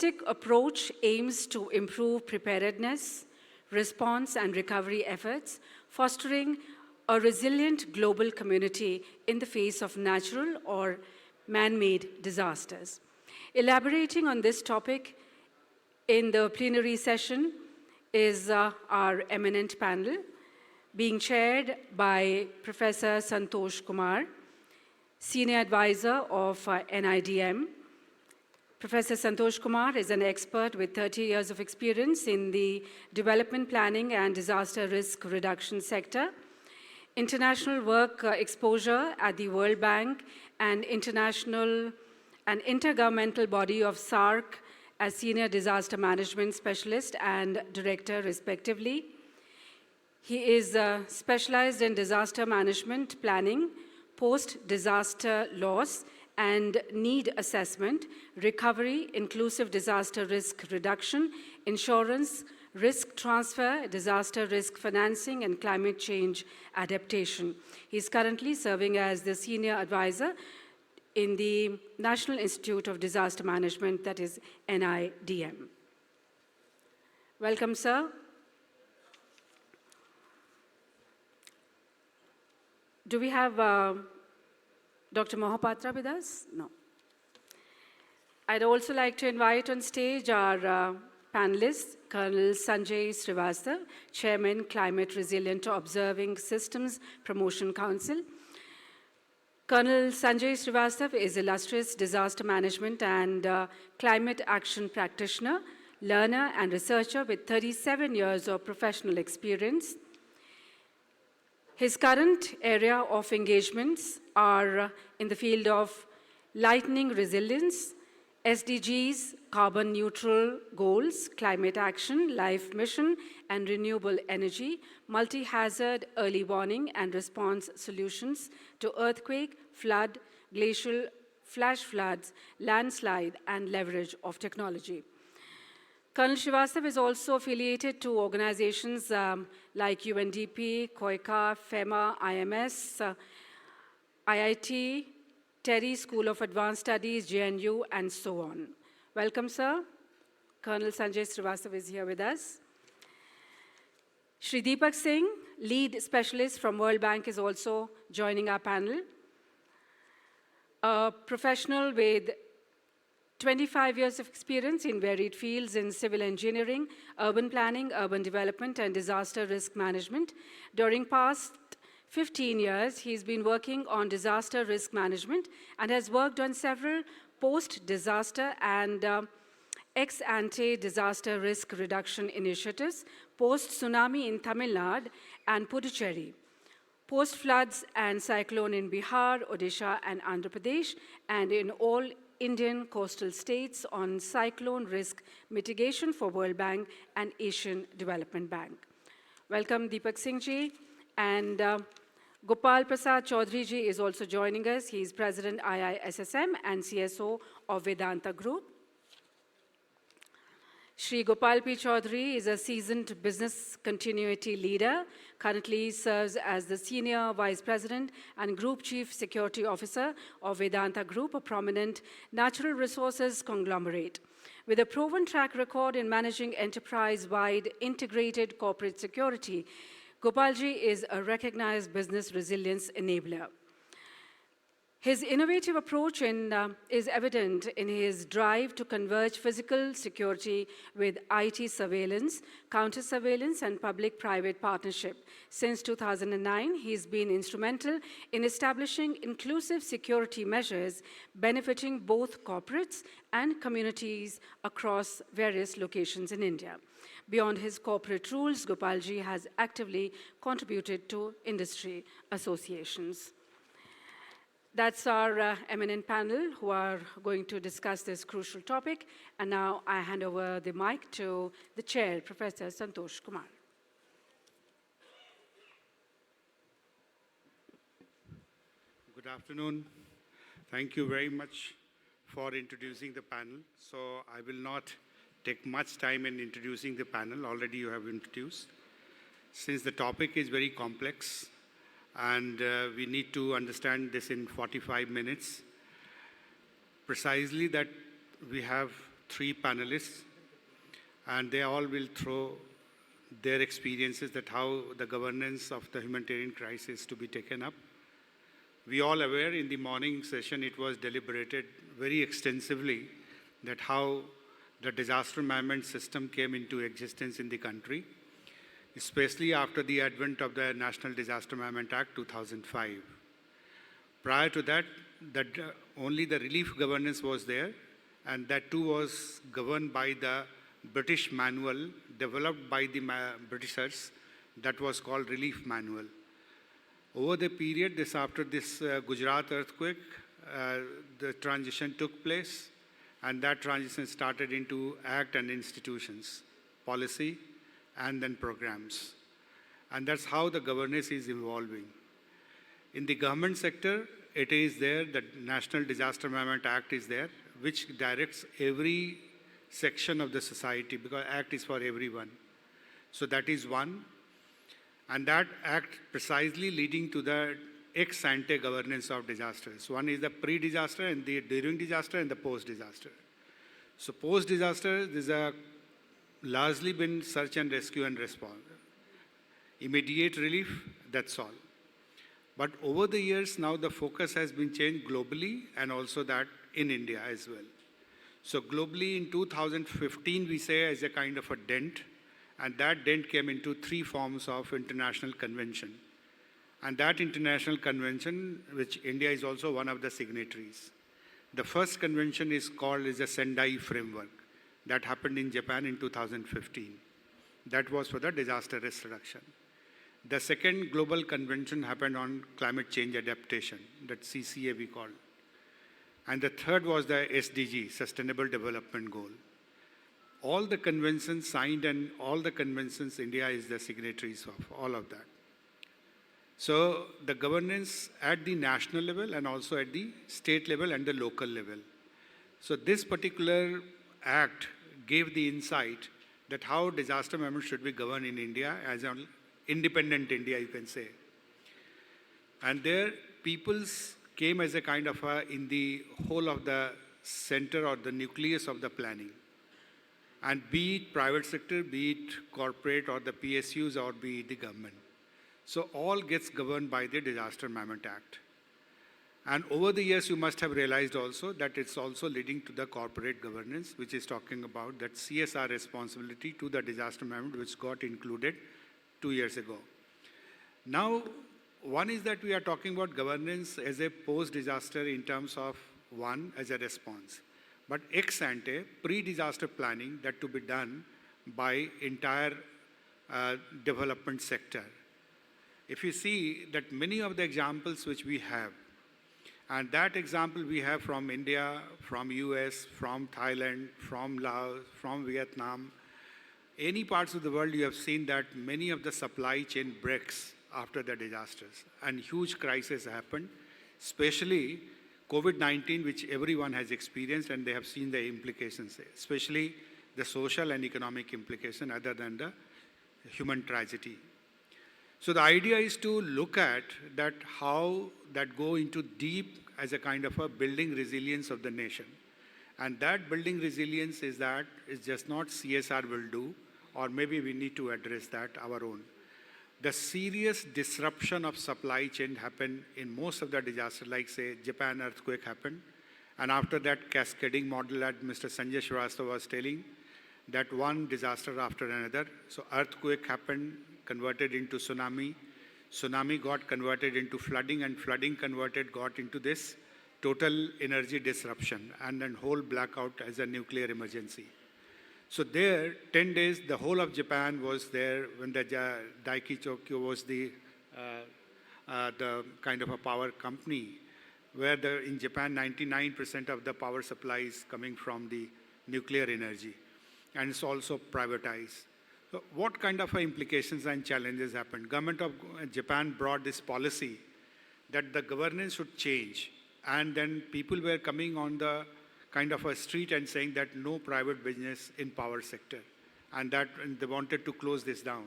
holistic approach aims to improve preparedness, response, and recovery efforts, fostering a resilient global community in the face of natural or man-made disasters. Elaborating on this topic in the plenary session is our eminent panel, being chaired by Professor Santosh Kumar, Senior Advisor of NIDM. Professor Santosh Kumar is an expert with 30 years of experience in the development planning and disaster risk reduction sector, international work exposure at the World Bank and international and Inter-governmental body of SAARC as Senior Disaster Management Specialist and Director, respectively. He is specialized in disaster management planning, post-disaster loss and need assessment, recovery, inclusive disaster risk reduction, insurance, risk transfer, disaster risk financing, and climate change adaptation. He is currently serving as the Senior Advisor in the National Institute of Disaster Management, that is NIDM. Welcome, sir. Do we have Dr. Mohapatra with us? No. I'd also like to invite on stage our panelists, Colonel Sanjay Srivastava, Chairman, Climate Resilient Observing Systems Promotion Council. Colonel Sanjay Srivastava is illustrious disaster management and climate action practitioner, learner and researcher with 37 years of professional experience. His current area of engagements are in the field of lightening resilience, SDGs, carbon neutral goals, climate action, life mission, and renewable energy, multi-hazard early warning and response solutions to earthquake, flood, glacial, flash floods, landslide, and leverage of technology. Colonel Srivastava is also affiliated to organizations like UNDP, COICA, FEMA, IMS, IIT, Terry School of Advanced Studies, JNU, and so on. Welcome, sir. Colonel Sanjay Srivastava is here with us. Shri Deepak Singh, lead specialist from World Bank, is also joining our panel. A professional with 25 years of experience in varied fields in civil engineering, urban planning, urban development, and disaster risk management. During past 15 years, he's been working on disaster risk management and has worked on several post-disaster and ex-ante disaster risk reduction initiatives, post-tsunami in Tamil Nadu and Puducherry, post-floods and cyclone in Bihar, Odisha, and Andhra Pradesh, and in all Indian coastal states on cyclone risk mitigation for World Bank and Asian Development Bank. Welcome, Deepak Singh ji. And Gopal Prasad Choudhary ji is also joining us. He is President IISSM and CSO of Vedanta Group. Shri Gopal P. Choudhary is a seasoned business continuity leader, currently serves as the Senior Vice President and Group Chief Security Officer of Vedanta Group, a prominent natural resources conglomerate. With a proven track record in managing enterprise-wide integrated corporate security, Gopalji is a recognized business resilience enabler. His innovative approach is evident in his drive to converge physical security with IT surveillance, counter-surveillance, and public-private partnership. Since 2009, he's been instrumental in establishing inclusive security measures benefiting both corporates and communities across various locations in India. Beyond his corporate rules, Gopalji has actively contributed to industry associations. That's our eminent panel who are going to discuss this crucial topic. And now I hand over the mic to the chair, Professor Santosh Kumar. Good afternoon. Thank you very much for introducing the panel. So I will not take much time in introducing the panel. Already you have introduced. Since the topic is very complex, and we need to understand this in 45 minutes. Precisely that we have three panelists, and they all will throw their experiences that how the governance of the humanitarian crisis to be taken up. We all aware in the morning session it was deliberated very extensively that how the disaster management system came into existence in the country, especially after the advent of the National Disaster Management Act 2005. Prior to that, only the relief governance was there, and that too was governed by the British manual developed by the Britishers that was called Relief Manual. Over the period, after this Gujarat earthquake, the transition took place, and that transition started into act and institutions, policy, and then programs. And that's how the governance is evolving. In the government sector, it is there, the National Disaster Management Act is there, which directs every section of the society, because act is for everyone. So that is one. And that act precisely leading to the ex-ante governance of disasters. One is the pre-disaster and the during disaster and the post-disaster. So post-disaster, there's a largely been search and rescue and response. Immediate relief, that's all. But over the years, now the focus has been changed globally and also that in India as well. So globally in 2015, we say as a kind of a dent, and that dent came into three forms of international convention. And that international convention, which India is also one of the signatories. The first convention is called as a Sendai Framework. That happened in Japan in 2015. That was for the disaster risk reduction. The second global convention happened on climate change adaptation, that CCA we call. And the third was the SDG, Sustainable Development Goal. All the conventions signed and all the conventions, India is the signatories of all of that. So the governance at the national level and also at the state level and the local level. So this particular act gave the insight that how disaster management should be governed in India as an independent India, you can say. And there peoples came as a kind of in the whole of the center or the nucleus of the planning. And be it private sector, be it corporate or the PSUs or be it the government. So all gets governed by the Disaster Management Act. And over the years, you must have realized also that it's also leading to the corporate governance, which is talking about that CSR responsibility to the disaster management, which got included 2 years ago. Now, one is that we are talking about governance as a post-disaster in terms of one, as a response. But ex-ante, pre-disaster planning, that to be done by entire development sector. If you see that many of the examples which we have, and that example we have from India, from US, from Thailand, from Laos, from Vietnam, any parts of the world you have seen that many of the supply chain breaks after the disasters and huge crises happened, especially COVID-19, which everyone has experienced and they have seen the implications, especially the social and economic implication other than the human tragedy. So the idea is to look at that how that go into deep as a kind of a building resilience of the nation. And that building resilience is that it's just not CSR will do, or maybe we need to address that our own. The serious disruption of supply chain happened in most of the disasters, like say Japan earthquake happened. And after that cascading model that Mr. Sanjay Srivastava was telling, that one disaster after another. So earthquake happened, converted into tsunami. Tsunami got converted into flooding, and flooding converted got into this total energy disruption and then whole blackout as a nuclear emergency. So there, 10 days, the whole of Japan was there when the Daiichi Chokyo was the kind of a power company, where in Japan, 99% of the power supply is coming from the nuclear energy, and it's also privatized. So what kind of implications and challenges happened? Government of Japan brought this policy that the governance should change, and then people were coming on the kind of a street and saying that no private business in power sector, and they wanted to close this down.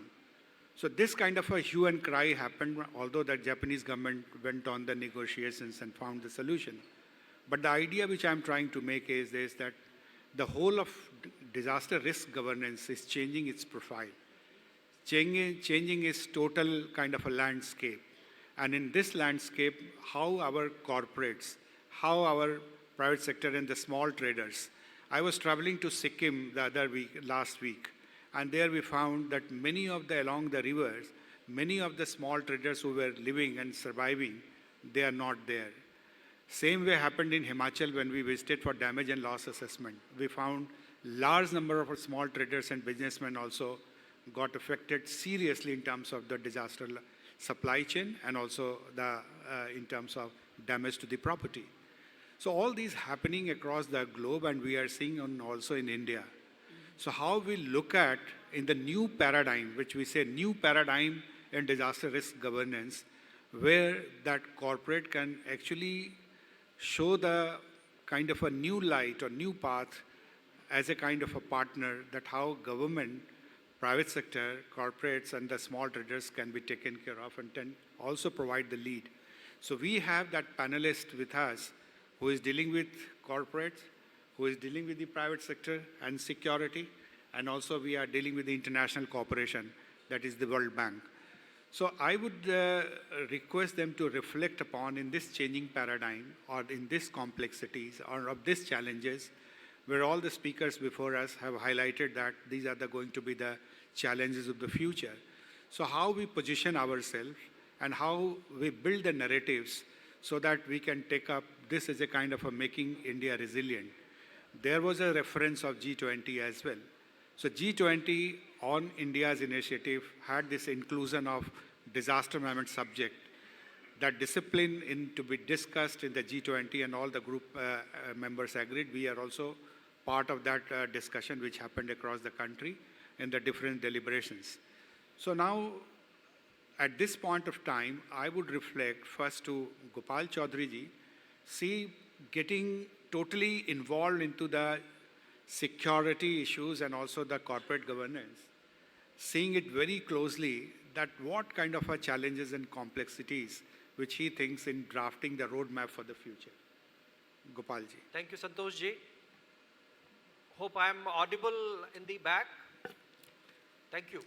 So this kind of a hue and cry happened, although the Japanese government went on the negotiations and found the solution. But the idea which I'm trying to make is this, that the whole of disaster risk governance is changing its profile, changing its total kind of a landscape. And in this landscape, how our corporates, how our private sector and the small traders. I was traveling to Sikkim last week, and there we found that along the rivers, many of the small traders who were living and surviving, they are not there. Same way happened in Himachal when we visited for damage and loss assessment. We found large number of small traders and businessmen also got affected seriously in terms of the disaster supply chain and also in terms of damage to the property. So all these happening across the globe, and we are seeing also in India. So how we look at in the new paradigm, which we say new paradigm in disaster risk governance, where that corporate can actually show the kind of a new light or new path as a kind of a partner, that how government, private sector, corporates and the small traders can be taken care of and can also provide the lead. So we have that panelist with us who is dealing with corporates, who is dealing with the private sector and security, and also we are dealing with the international cooperation, that is the World Bank. So I would request them to reflect upon in this changing paradigm or in these complexities or of these challenges, where all the speakers before us have highlighted that these are going to be the challenges of the future. So how we position ourselves and how we build the narratives so that we can take up this as a kind of a making India resilient. There was a reference of G20 as well. So G20 on India's initiative had this inclusion of disaster management subject, that discipline to be discussed in the G20, and all the group members agreed. We are also part of that discussion which happened across the country in the different deliberations. So now, at this point of time, I would reflect first to Gopal Choudhary ji, getting totally involved into the security issues and also the corporate governance, seeing it very closely that what kind of challenges and complexities which he thinks in drafting the roadmap for the future. Gopal ji. Thank you, Santosh ji. Hope I am audible in the back. Thank you.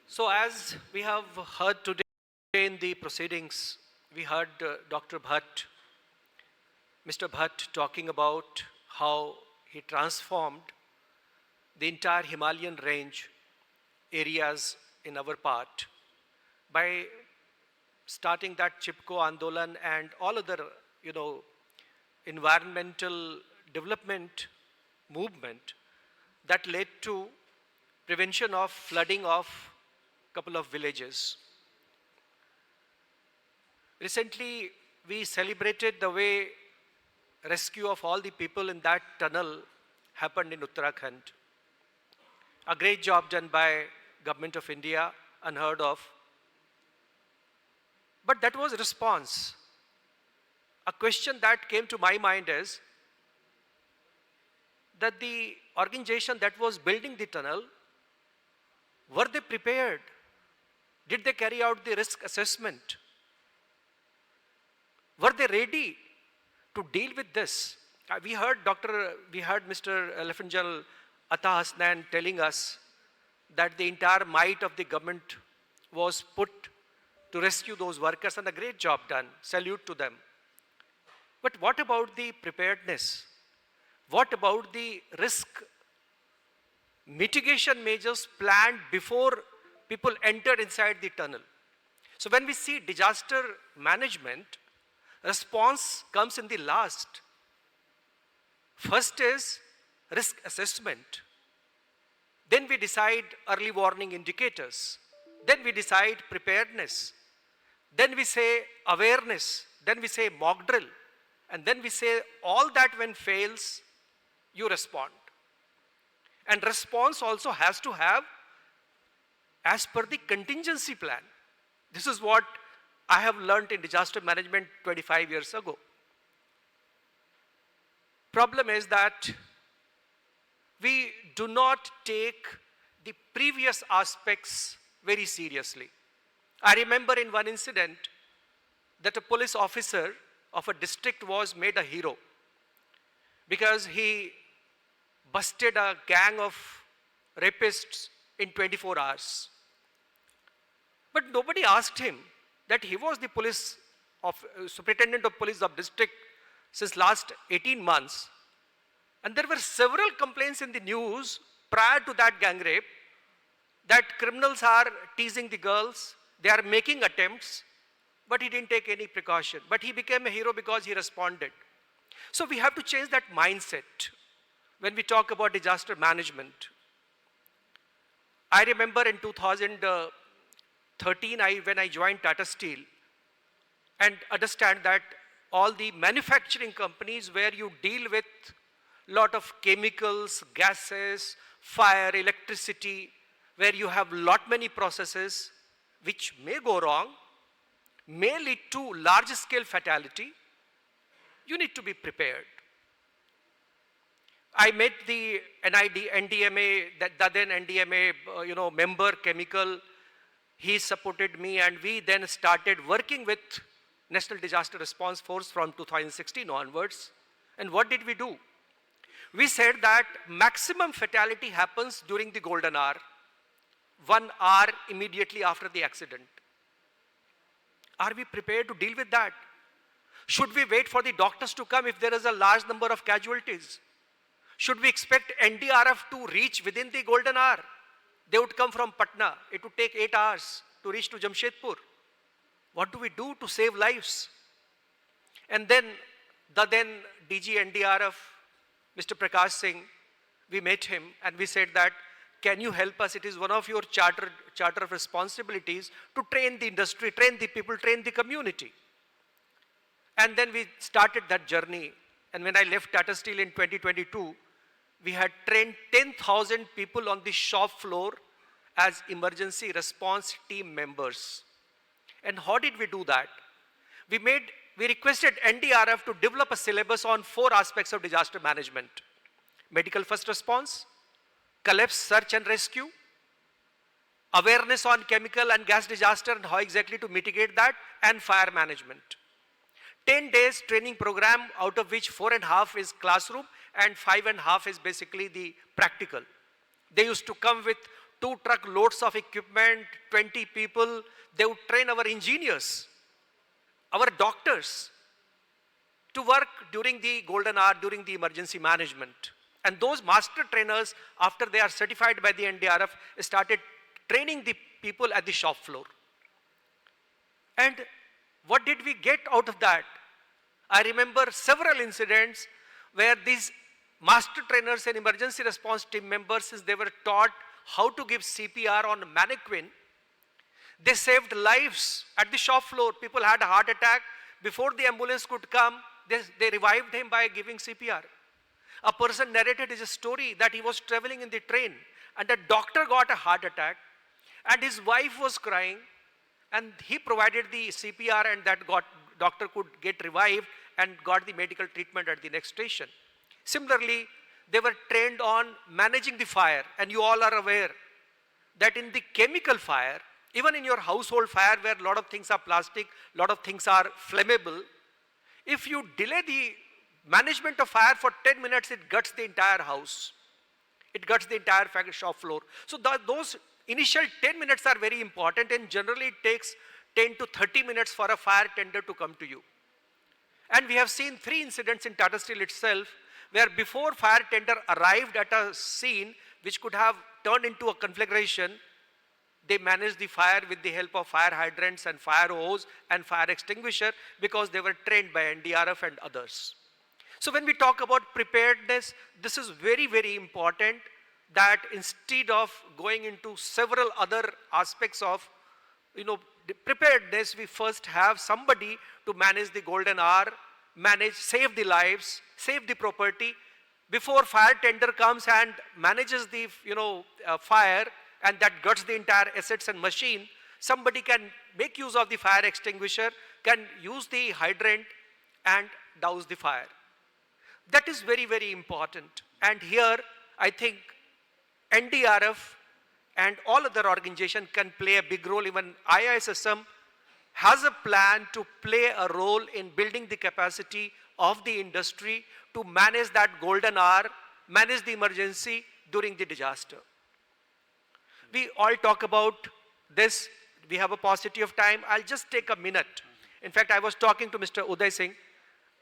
So as we have heard today in the proceedings, we heard Dr. Bhatt, Mr. Bhatt talking about how he transformed the entire Himalayan range areas in our part by starting that Chipko Andolan and all other, environmental development movement that led to prevention of flooding of a couple of villages. Recently, we celebrated the way rescue of all the people in that tunnel happened in Uttarakhand. A great job done by Government of India, unheard of. But that was a response. A question that came to my mind is that the organization that was building the tunnel, were they prepared? Did they carry out the risk assessment? Were they ready to deal with this? We heard Mr. Lieutenant General Atta Hasnan telling us that the entire might of the government was put to rescue those workers, and a great job done. Salute to them. But what about the preparedness? What about the risk mitigation measures planned before people entered inside the tunnel? So when we see disaster management, response comes in the last. First is risk assessment. Then we decide early warning indicators. Then we decide preparedness. Then we say awareness. Then we say mock drill. And then we say all that when fails, you respond. And response also has to have as per the contingency plan. This is what I have learned in disaster management 25 years ago. Problem is that we do not take the previous aspects very seriously. I remember in one incident that a police officer of a district was made a hero because he busted a gang of rapists in 24 hours. But nobody asked him that he was the superintendent of police of district since last 18 months. And there were several complaints in the news prior to that gang rape that criminals are teasing the girls, they are making attempts, but he didn't take any precaution. But he became a hero because he responded. So we have to change that mindset when we talk about disaster management. I remember in 2013, when I joined Tata Steel, and understand that all the manufacturing companies where you deal with lot of chemicals, gases, fire, electricity, where you have many processes which may go wrong, may lead to large scale fatality, you need to be prepared. I met the NDMA, the then NDMA member chemical. He supported me, and we then started working with National Disaster Response Force from 2016 onwards. And what did we do? We said that maximum fatality happens during the golden hour, 1 hour immediately after the accident. Are we prepared to deal with that? Should we wait for the doctors to come if there is a large number of casualties? Should we expect NDRF to reach within the golden hour? They would come from Patna. It would take 8 hours to reach to Jamshedpur. What do we do to save lives? And then the then DG NDRF, Mr. Prakash Singh, we met him and we said that, can you help us? It is one of your charter of responsibilities to train the industry, train the people, train the community. And then we started that journey. And when I left Tata Steel in 2022, we had trained 10,000 people on the shop floor as emergency response team members. And how did we do that? We requested NDRF to develop a syllabus on 4 aspects of disaster management: medical first response, collapse search and rescue, awareness on chemical and gas disaster and how exactly to mitigate that, and fire management. 10 days training program, out of which 4.5 is classroom and 5.5 is basically the practical. They used to come with 2 truck loads of equipment, 20 people. They would train our engineers, our doctors to work during the golden hour, during the emergency management. And those master trainers, after they are certified by the NDRF, started training the people at the shop floor. And what did we get out of that? I remember several incidents where these master trainers and emergency response team members, since they were taught how to give CPR on a mannequin, they saved lives at the shop floor. People had a heart attack. Before the ambulance could come, they revived him by giving CPR. A person narrated his story that he was traveling in the train and a doctor got a heart attack and his wife was crying, and he provided the CPR, and that doctor could get revived and got the medical treatment at the next station. Similarly, they were trained on managing the fire, and you all are aware that in the chemical fire, even in your household fire where a lot of things are plastic, a lot of things are flammable, if you delay the management of fire for 10 minutes, it guts the entire house. It guts the entire shop floor. So those initial 10 minutes are very important, and generally it takes 10 to 30 minutes for a fire tender to come to you. And we have seen 3 incidents in Tata Steel itself where before fire tender arrived at a scene which could have turned into a conflagration, they managed the fire with the help of fire hydrants and fire hose and fire extinguisher because they were trained by NDRF and others. So when we talk about preparedness, this is very, very important, that instead of going into several other aspects of the preparedness, we first have somebody to manage the golden hour, save the lives, save the property. Before fire tender comes and manages the fire, and that guts the entire assets and machine, somebody can make use of the fire extinguisher, can use the hydrant and douse the fire. That is very, very important. And here, I think NDRF and all other organizations can play a big role. Even IISSM has a plan to play a role in building the capacity of the industry to manage that golden hour, manage the emergency during the disaster. We all talk about this. We have a paucity of time. I'll just take a minute. In fact, I was talking to Mr. Uday Singh,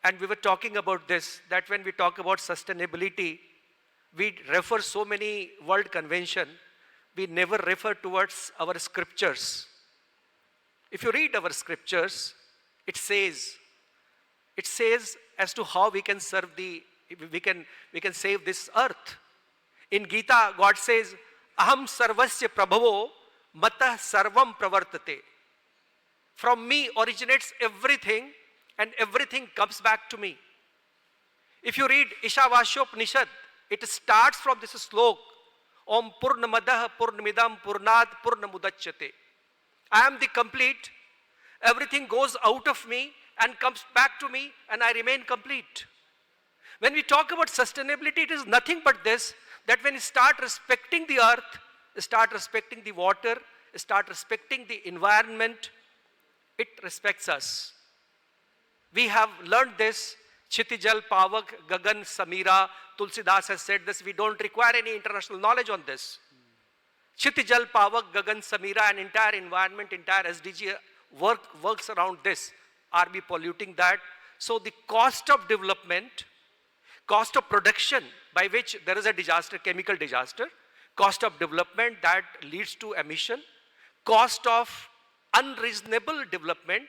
and we were talking about this, that when we talk about sustainability, we refer so many world convention, we never refer towards our scriptures. If you read our scriptures, it says as to how we can serve we can save this earth. In Gita, God says, Aham sarvasya prabhavo matah sarvam pravartate. From me originates everything, and everything comes back to me. If you read Ishavashopanishad, it starts from this slok, Om Purnamadah Purnamidam Purnad Purnamudachyate. I am the complete. Everything goes out of me and comes back to me, and I remain complete. When we talk about sustainability, it is nothing but this, that when you start respecting the earth, start respecting the water, start respecting the environment, it respects us. We have learned this. Chitijal Pavak Gagan Samira, Tulsidas has said this. We don't require any international knowledge on this. Chitijal Pavak Gagan Samira, an entire environment, entire SDG works around this. Are we polluting that? So the cost of development, cost of production by which there is a disaster, chemical disaster, cost of development that leads to emission, cost of unreasonable development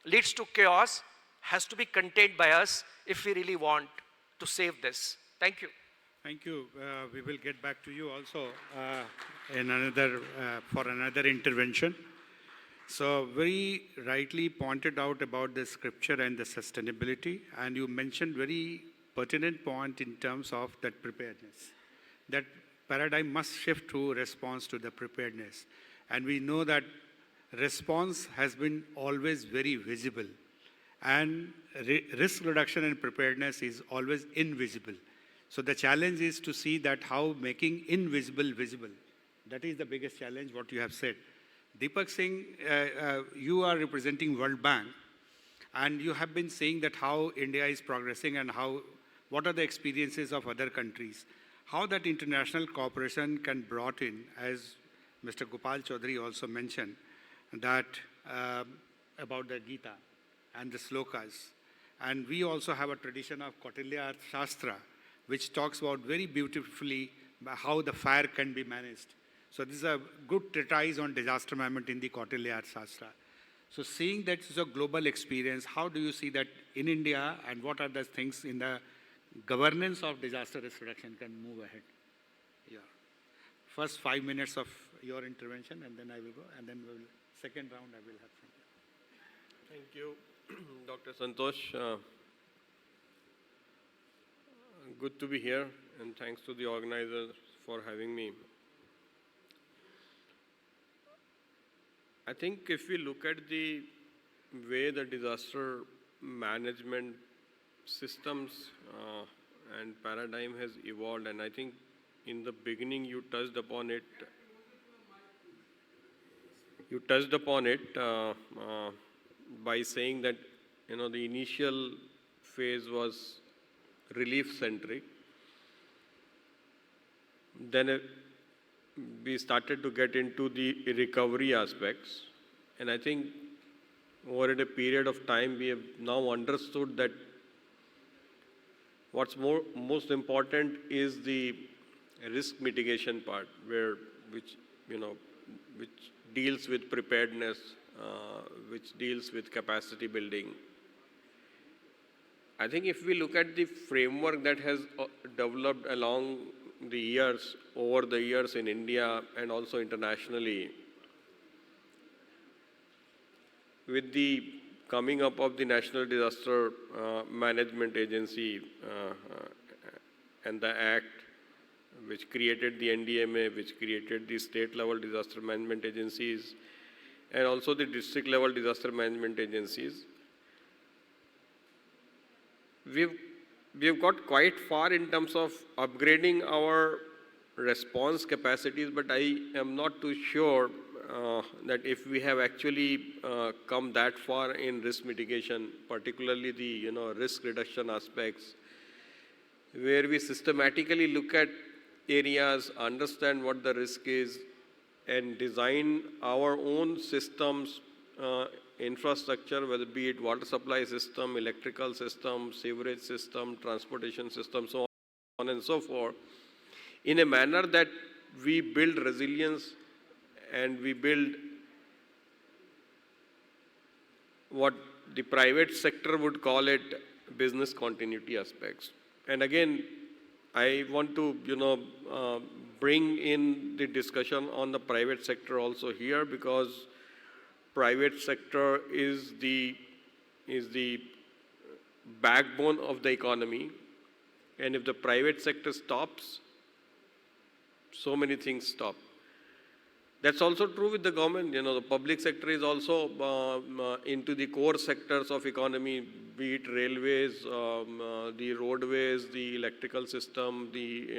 leads to chaos, has to be contained by us if we really want to save this. Thank you. Thank you. We will get back to you also in another, for another intervention. So very rightly pointed out about the scripture and the sustainability, and you mentioned very pertinent point in terms of that preparedness. That paradigm must shift to response to the preparedness. And we know that response has been always very visible, and risk reduction and preparedness is always invisible. So the challenge is to see that how making invisible visible. That is the biggest challenge, what you have said. Deepak Singh, you are representing World Bank, and you have been saying that how India is progressing and what are the experiences of other countries. How that international cooperation can brought in, as Mr. Gopal Choudhary also mentioned, that about the Gita and the slokas. And we also have a tradition of Kautilya Shastra, which talks about very beautifully how the fire can be managed. So this is a good treatise on disaster management in the Kautilya Shastra. So seeing that is a global experience, how do you see that in India, and what are the things in the governance of disaster risk reduction can move ahead? Yeah. First 5 minutes of your intervention, and then I will go, and then second round I will have from you. Thank you, Dr. Santosh. Good to be here, and thanks to the organizers for having me. I think if we look at the way the disaster management systems and paradigm has evolved, and I think in the beginning you touched upon it. By saying that the initial phase was relief centric. Then we started to get into the recovery aspects, and I think over a period of time we have now understood that what's most important is the risk mitigation part, which deals with preparedness, which deals with capacity building. I think if we look at the framework that has developed along the years, over the years in India and also internationally, with the coming up of the National Disaster Management Agency and the Act which created the NDMA, which created the state-level disaster management agencies, and also the district-level disaster management agencies, we've got quite far in terms of upgrading our response capacities, but I am not too sure that if we have actually come that far in risk mitigation, particularly the risk reduction aspects, where we systematically look at areas, understand what the risk is, and design our own systems, infrastructure, whether be it water supply system, electrical system, sewerage system, transportation system, so on and so forth, in a manner that we build resilience and we build what the private sector would call it business continuity aspects. And again, I want to, bring in the discussion on the private sector also here, because private sector is the backbone of the economy. And if the private sector stops, so many things stop. That's also true with the government. The public sector is also into the core sectors of economy, be it railways, the roadways, the electrical system, the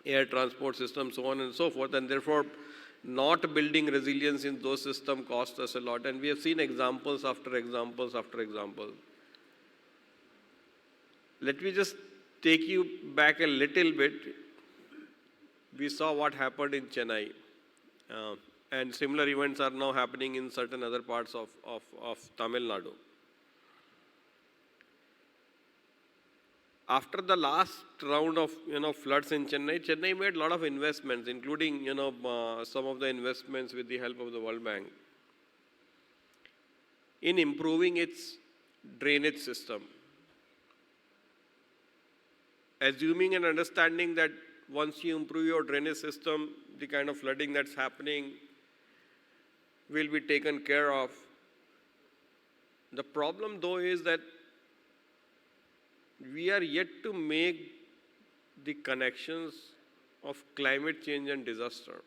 air transport system, so on and so forth. And therefore, not building resilience in those systems costs us a lot. And we have seen examples after examples after examples. Let me just take you back a little bit. We saw what happened in Chennai. And similar events are now happening in certain other parts of Tamil Nadu. After the last round of floods in Chennai made a lot of investments, including some of the investments with the help of the World Bank, in improving its drainage system. Assuming and understanding that once you improve your drainage system, the kind of flooding that's happening will be taken care of. The problem though is that we are yet to make the connections of climate change and disaster.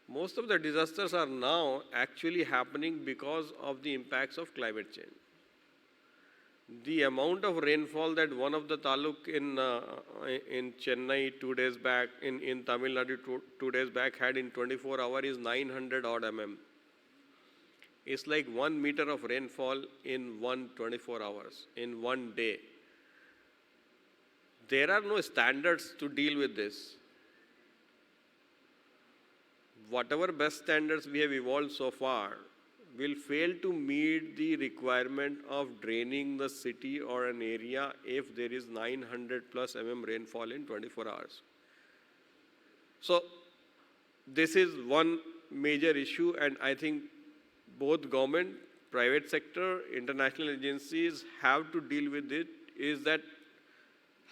Most of the disasters are now actually happening because of the impacts of climate change. The amount of rainfall that one of the taluk in Chennai 2 days back, in Tamil Nadu 2 days back had in 24 hours is 900 odd mm. It's like 1 meter of rainfall in 24 hours, in one day. There are no standards to deal with this. Whatever best standards we have evolved so far will fail to meet the requirement of draining the city or an area if there is 900 plus mm rainfall in 24 hours. So this is one major issue, and I think both government, private sector, international agencies have to deal with it, is that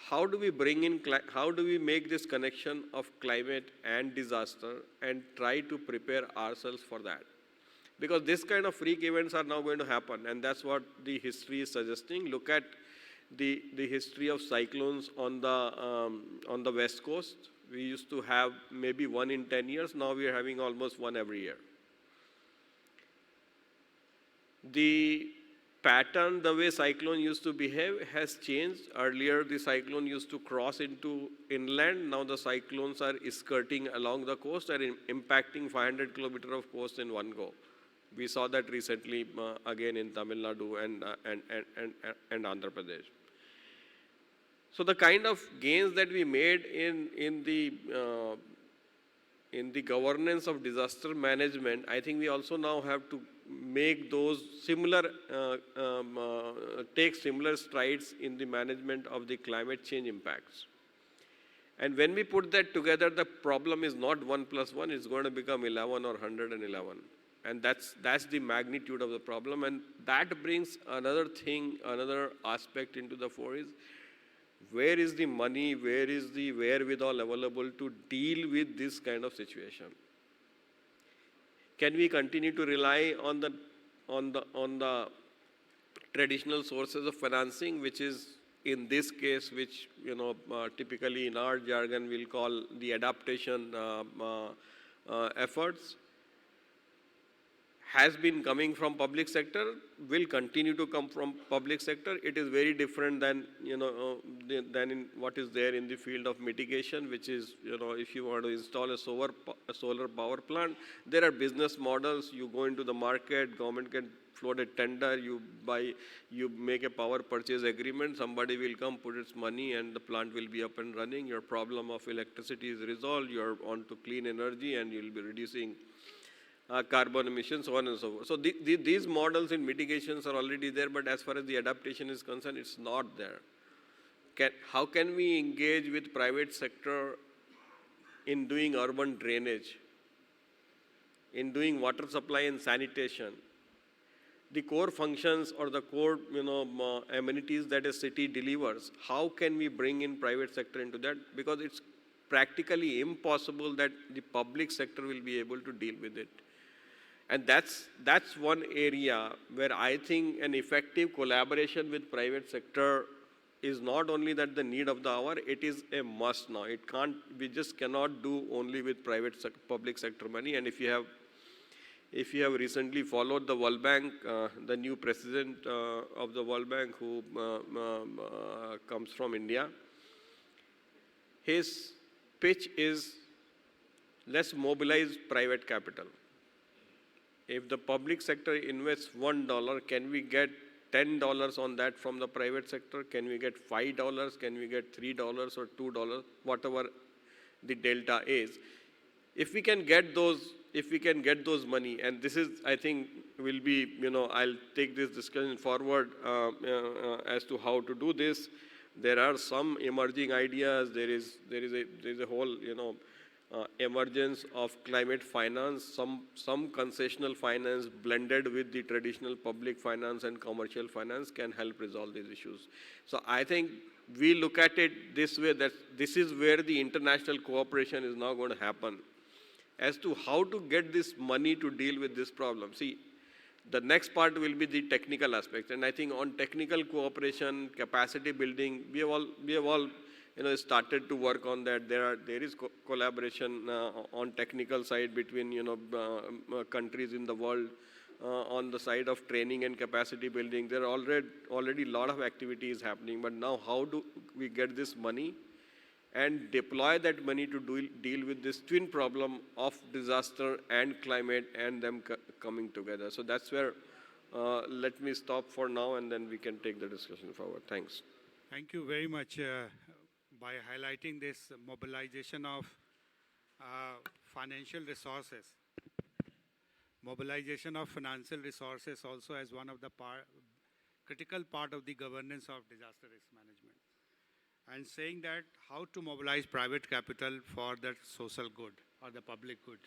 how do we make this connection of climate and disaster and try to prepare ourselves for that? Because this kind of freak events are now going to happen, and that's what the history is suggesting. Look at the history of cyclones on the west coast. We used to have maybe 1 in 10 years. Now we are having almost 1 every year. The pattern, the way cyclone used to behave has changed. Earlier, the cyclone used to cross into inland. Now the cyclones are skirting along the coast and impacting 500 kilometers of coast in one go. We saw that recently again in Tamil Nadu and Andhra Pradesh. So the kind of gains that we made in the governance of disaster management, I think we also now have to make those similar, take similar strides in the management of the climate change impacts. And when we put that together, the problem is not 1 plus 1, it's going to become 11 or 111. And that's the magnitude of the problem. And that brings another thing, another aspect into the fore is, where is the money, where is the wherewithal available to deal with this kind of situation? Can we continue to rely on the traditional sources of financing, which is in this case, which typically in our jargon we'll call the adaptation efforts? has been coming from public sector, will continue to come from public sector. It is very different than, than in what is there in the field of mitigation, which is, if you want to install a solar power plant, there are business models. You go into the market, government can float a tender, you make a power purchase agreement, somebody will come, put its money, and the plant will be up and running. Your problem of electricity is resolved, you're on to clean energy, and you'll be reducing carbon emissions, so on and so forth. So these models in mitigations are already there, but as far as the adaptation is concerned, it's not there. How can we engage with private sector in doing urban drainage, in doing water supply and sanitation? The core functions or the core amenities that a city delivers, how can we bring in private sector into that? Because it's practically impossible that the public sector will be able to deal with it. And that's one area where I think an effective collaboration with private sector is not only that the need of the hour, it is a must now. We just cannot do only with public sector money. And if you have recently followed the World Bank, the new president of the World Bank who comes from India, his pitch is, let's mobilize private capital. If the public sector invests $1, can we get $10 on that from the private sector? Can we get $5? Can we get $3 or $2? Whatever the delta is. If we can get those money, and this is, I think, will be, I'll take this discussion forward as to how to do this. There are some emerging ideas. There is a whole, emergence of climate finance, some concessional finance blended with the traditional public finance and commercial finance can help resolve these issues. So I think we look at it this way, that this is where the international cooperation is now going to happen as to how to get this money to deal with this problem. See, the next part will be the technical aspects, and I think on technical cooperation, capacity building, we have all started to work on that. There is collaboration on technical side between countries in the world on the side of training and capacity building. There are already a lot of activities happening, but now how do we get this money and deploy that money to deal with this twin problem of disaster and climate and them coming together? So that's where let me stop for now, and then we can take the discussion forward. Thanks. Thank you very much. By highlighting this mobilization of financial resources. Mobilization of financial resources also as one of the critical part of the governance of disaster risk management. And saying that how to mobilize private capital for the social good or the public good.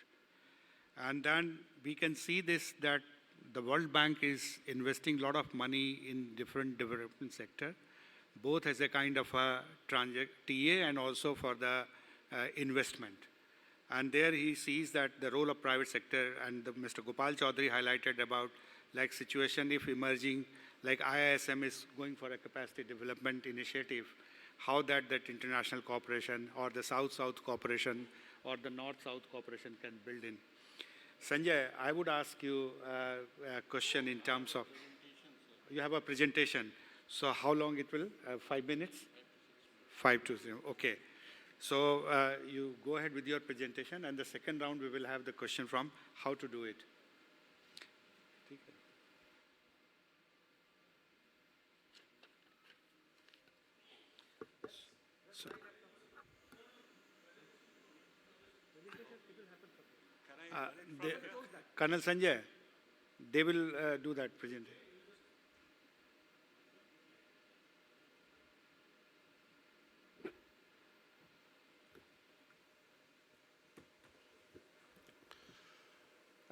And then we can see this, that the World Bank is investing a lot of money in different development sector, both as a kind of a TA and also for the investment. And there he sees that the role of private sector, and Mr. Gopal Choudhary highlighted about like situation if emerging, like IISM is going for a capacity development initiative, how that international cooperation or the South-South cooperation or the North-South cooperation can build in. Sanjay, I would ask you a question in terms of, you have a presentation. So how long it will? 5 minutes? 5 to 0. Okay. So you go ahead with your presentation, and the second round we will have the question from how to do it. So, Colonel Sanjay, they will do that presentation.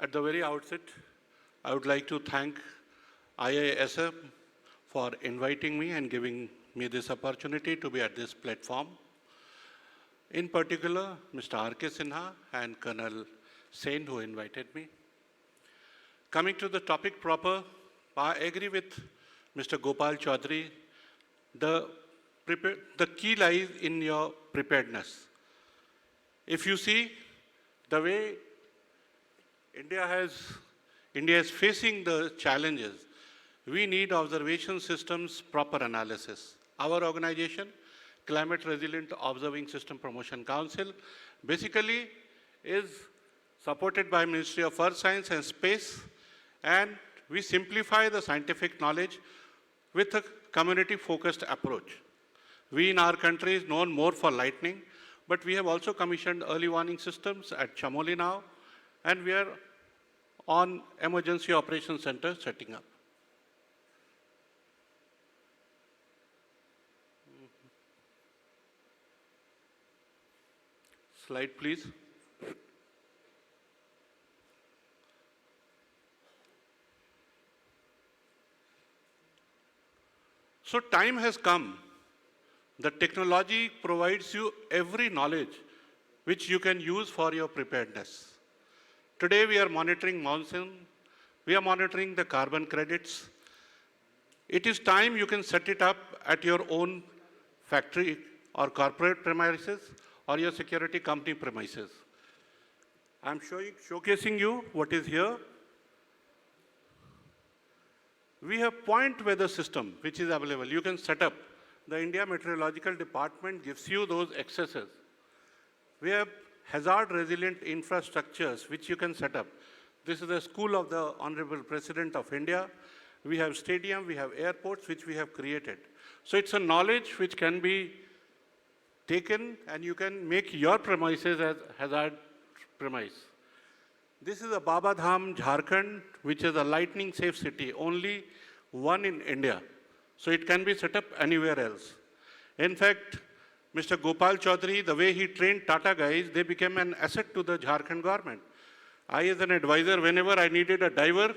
At the very outset, I would like to thank IISM for inviting me and giving me this opportunity to be at this platform. In particular, Mr. R.K. Sinha and Colonel Singh, who invited me. Coming to the topic proper, I agree with Mr. Gopal Choudhary. The key lies in your preparedness. If you see the way India has India is facing the challenges, we need observation systems proper analysis. Our organization, Climate Resilient Observing System Promotion Council, basically is supported by Ministry of Earth Science and Space, and we simplify the scientific knowledge with a community-focused approach. We in our country is known more for lightning, but we have also commissioned early warning systems at Chamoli now, and we are on emergency operations center setting up. Slide, please. So time has come. The technology provides you every knowledge which you can use for your preparedness. Today we are monitoring monsoon, we are monitoring the carbon credits. It is time you can set it up at your own factory or corporate premises or your security company premises. I'm showcasing you what is here. We have point weather system which is available. You can set up. The India Meteorological Department gives you those accesses. We have hazard resilient infrastructures which you can set up. This is the school of the Honorable President of India. We have stadium, we have airports which we have created. So it's a knowledge which can be taken and you can make your premises as hazard premise. This is a Baba Dham, Jharkhand, which is a lightning safe city, only one in India. So it can be set up anywhere else. In fact, Mr. Gopal Choudhary, the way he trained Tata guys, they became an asset to the Jharkhand government. I, as an advisor, whenever I needed a diver,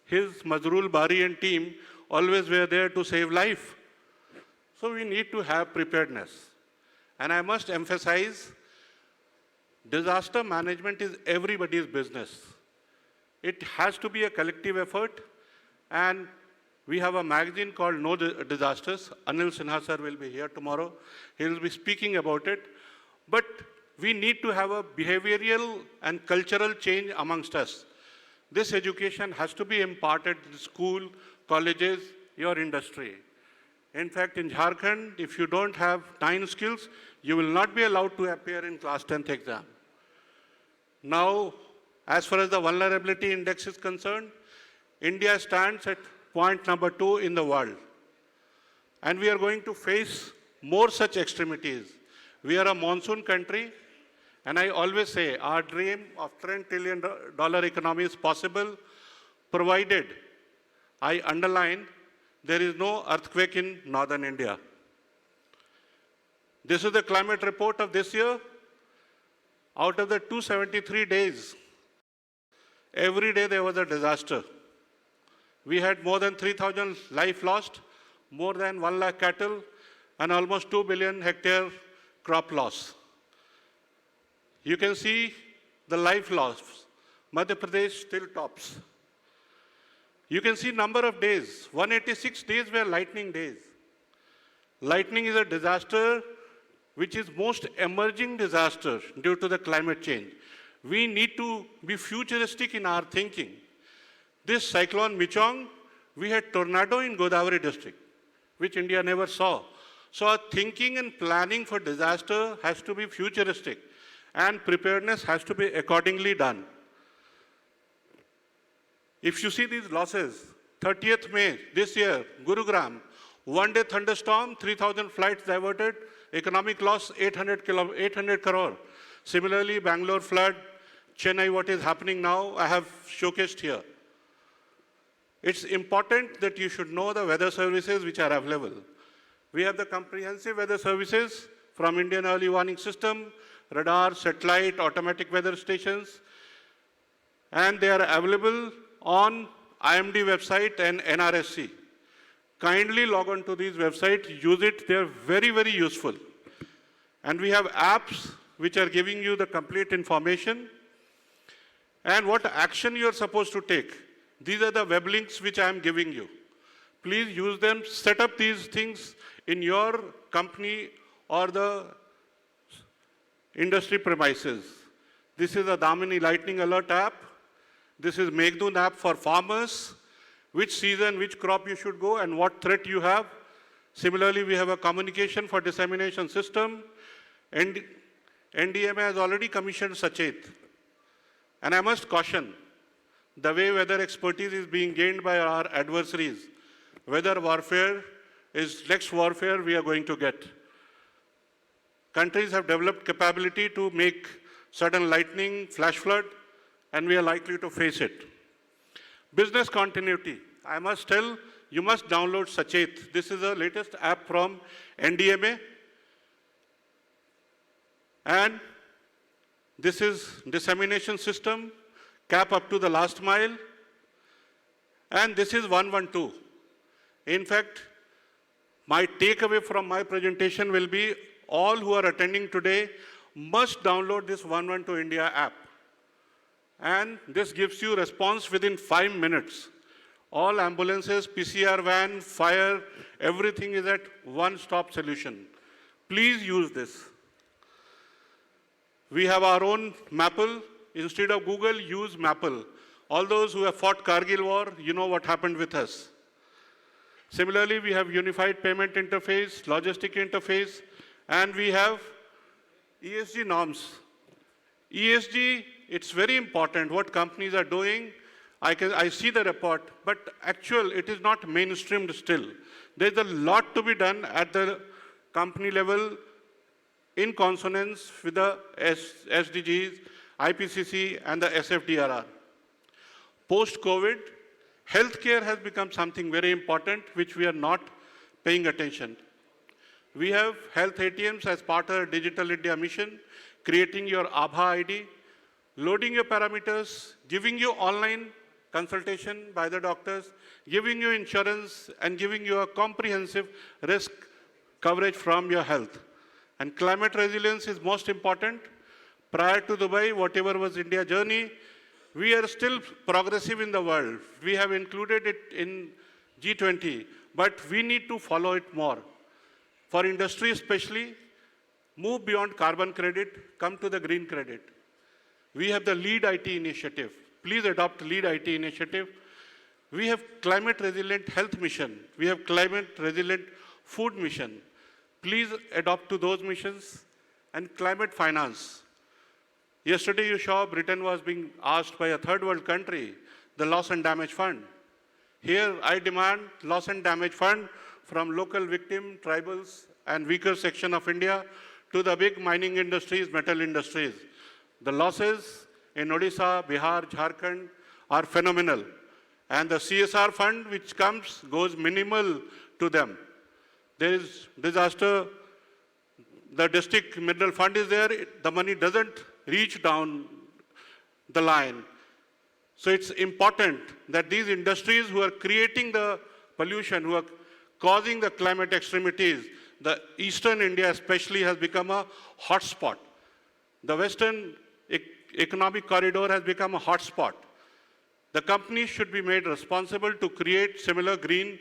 his Mazrul Bari and team always were there to save life. So we need to have preparedness. And I must emphasize, disaster management is everybody's business. It has to be a collective effort, and we have a magazine called No Disasters. Anil Sinha sir will be here tomorrow. He will be speaking about it. But we need to have a behavioral and cultural change amongst us. This education has to be imparted in school, colleges, your industry. In fact, in Jharkhand, if you don't have 9 skills, you will not be allowed to appear in class 10th exam. Now, as far as the vulnerability index is concerned, India stands at point number 2 in the world. And we are going to face more such extremities. We are a monsoon country, and I always say our dream of $10 trillion economy is possible, provided, I underline, there is no earthquake in northern India. This is the climate report of this year. Out of the 273 days, every day there was a disaster. We had more than 3,000 life lost, more than 1 lakh cattle, and almost 2 billion hectare crop loss. You can see the life loss. Madhya Pradesh still tops. You can see number of days. 186 days were lightning days. Lightning is a disaster which is most emerging disaster due to the climate change. We need to be futuristic in our thinking. This cyclone Michong, we had tornado in Godavari district, which India never saw. So our thinking and planning for disaster has to be futuristic, and preparedness has to be accordingly done. If you see these losses, 30th May this year, Gurugram, one-day thunderstorm, 3,000 flights diverted, economic loss 800 crore. Similarly, Bangalore flood, Chennai, what is happening now, I have showcased here. It's important that you should know the weather services which are available. We have the comprehensive weather services from Indian Early Warning System, radar, satellite, automatic weather stations, and they are available on IMD website and NRSC. Kindly log on to these websites, use it, they are very, very useful. And we have apps which are giving you the complete information and what action you are supposed to take. These are the web links which I am giving you. Please use them, set up these things in your company or the industry premises. This is a Damini Lightning Alert app. This is Meghdun app for farmers, which season, which crop you should go and what threat you have. Similarly, we have a communication for dissemination system. And NDMA has already commissioned Sachet. And I must caution, the way weather expertise is being gained by our adversaries, weather warfare is next warfare we are going to get. Countries have developed capability to make sudden lightning, flash flood, and we are likely to face it. Business continuity. I must tell, you must download Sachet. This is the latest app from NDMA. And this is dissemination system, cap up to the last mile. And this is 112. In fact, my takeaway from my presentation will be all who are attending today must download this 112 India app. And this gives you response within 5 minutes. All ambulances, PCR van, fire, everything is at one-stop solution. Please use this. We have our own Maple. Instead of Google, use Maple. All those who have fought Kargil war, you know what happened with us. Similarly, we have unified payment interface, logistic interface, and we have ESG norms. ESG, it's very important what companies are doing. I see the report, but it is not mainstreamed still. There's a lot to be done at the company level in consonance with the SDGs, IPCC, and the SFDRR. Post-COVID, healthcare has become something very important, which we are not paying attention. We have health ATMs as part of our Digital India mission, creating your Aadhaar ID, loading your parameters, giving you online consultation by the doctors, giving you insurance, and giving you a comprehensive risk coverage from your health. And climate resilience is most important. Prior to Dubai, whatever was India's journey, we are still progressive in the world. We have included it in G20, but we need to follow it more. For industry especially, move beyond carbon credit, come to the green credit. We have the LEAD IT initiative. Please adopt LEAD IT initiative. We have climate resilient health mission. We have climate resilient food mission. Please adopt to those missions. And climate finance. Yesterday you saw Britain was being asked by a third world country, the loss and damage fund. Here I demand loss and damage fund from local victim, tribals, and weaker section of India to the big mining industries, metal industries. The losses in Odisha, Bihar, Jharkhand are phenomenal. And the CSR fund which comes goes minimal to them. There is disaster, the district mineral fund is there, the money doesn't reach down the line. So it's important that these industries who are creating the pollution, who are causing the climate extremities, the eastern India especially has become a hotspot. The western economic corridor has become a hotspot. The companies should be made responsible to create similar green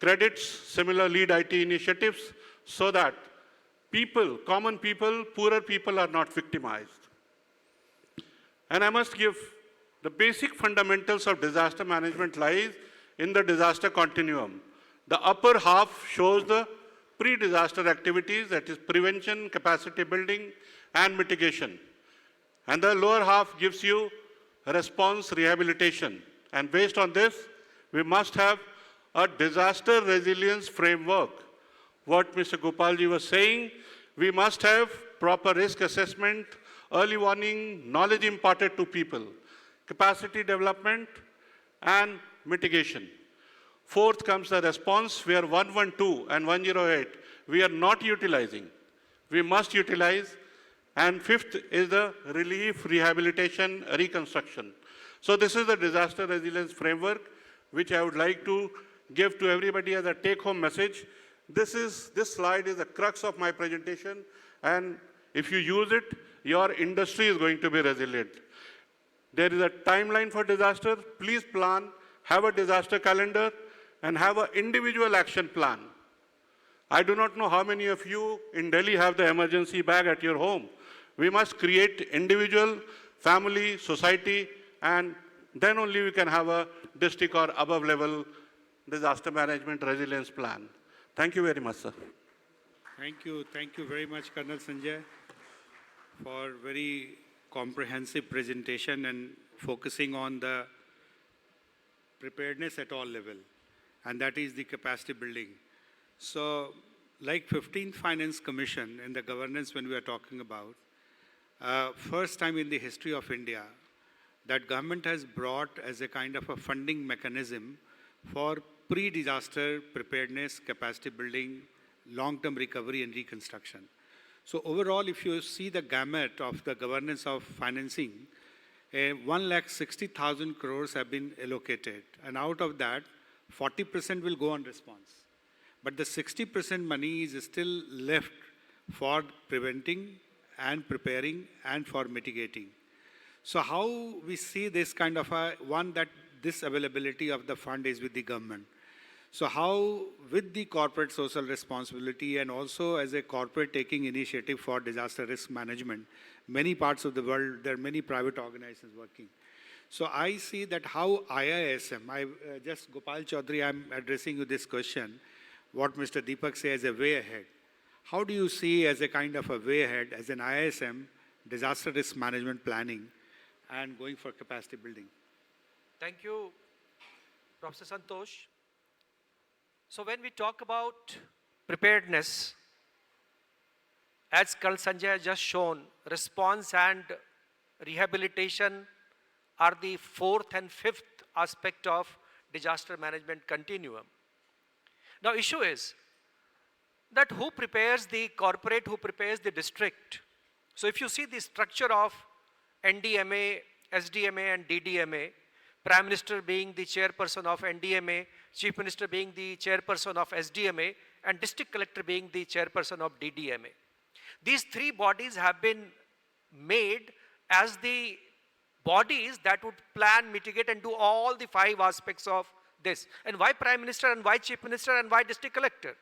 credits, similar LEAD IT initiatives, so that people, common people, poorer people are not victimized. And I must give the basic fundamentals of disaster management lies in the disaster continuum. The upper half shows the pre-disaster activities, that is prevention, capacity building, and mitigation. And the lower half gives you response rehabilitation. And based on this, we must have a disaster resilience framework. What Mr. Gopalji was saying, we must have proper risk assessment, early warning, knowledge imparted to people, capacity development, and mitigation. Fourth comes the response, where 112 and 108 we are not utilizing. We must utilize. And fifth is the relief, rehabilitation, reconstruction. So this is the disaster resilience framework, which I would like to give to everybody as a take-home message. This slide is the crux of my presentation, and if you use it, your industry is going to be resilient. There is a timeline for disaster. Please plan, have a disaster calendar, and have an individual action plan. I do not know how many of you in Delhi have the emergency bag at your home. We must create individual, family, society, and Then only we can have a district or above level disaster management resilience plan. Thank you very much, sir. Thank you. Thank you very much, Colonel Sanjay, for very comprehensive presentation and focusing on the preparedness at all level, and that is the capacity building. So, like 15th Finance Commission in the governance when we are talking about, first time in the history of India that government has brought as a kind of a funding mechanism for pre-disaster preparedness, capacity building, long-term recovery and reconstruction. So overall, if you see the gamut of the governance of financing, 1,60,000 crores have been allocated, and out of that, 40% will go on response. But the 60% money is still left for preventing and preparing and for mitigating. So how we see this kind of a, one, that this availability of the fund is with the government. So how, with the corporate social responsibility and also as a corporate taking initiative for disaster risk management, many parts of the world, there are many private organizations working. So I see that how IISM, just Gopal Choudhary, I'm addressing you this question, what Mr. Deepak says as a way ahead. How do you see as a kind of a way ahead as an IISM, disaster risk management planning and going for capacity building? Thank you, Professor Santosh. So when we talk about preparedness, as Colonel Sanjay has just shown, response and rehabilitation are the fourth and fifth aspect of disaster management continuum. Now issue is that who prepares the corporate, who prepares the district. So if you see the structure of NDMA, SDMA and DDMA, Prime Minister being the chairperson of NDMA, Chief Minister being the chairperson of SDMA, and District Collector being the chairperson of DDMA. These three bodies have been made as the bodies that would plan, mitigate and do all the five aspects of this. And why Prime Minister and why Chief Minister and why District Collector?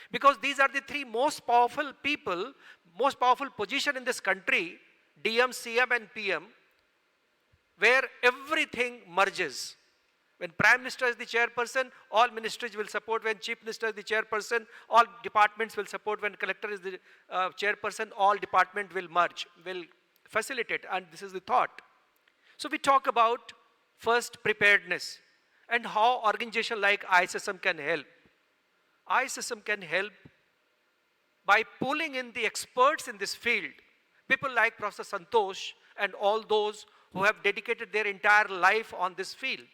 Because these are the three most powerful people, most powerful position in this country, DM, CM and PM, where everything merges. When Prime Minister is the chairperson, all ministries will support. When Chief Minister is the chairperson, all departments will support. When Collector is the chairperson, all department will merge, will facilitate, and this is the thought. So we talk about first preparedness and how organization like ISSM can help. ISSM can help by pulling in the experts in this field, people like Professor Santosh and all those who have dedicated their entire life on this field.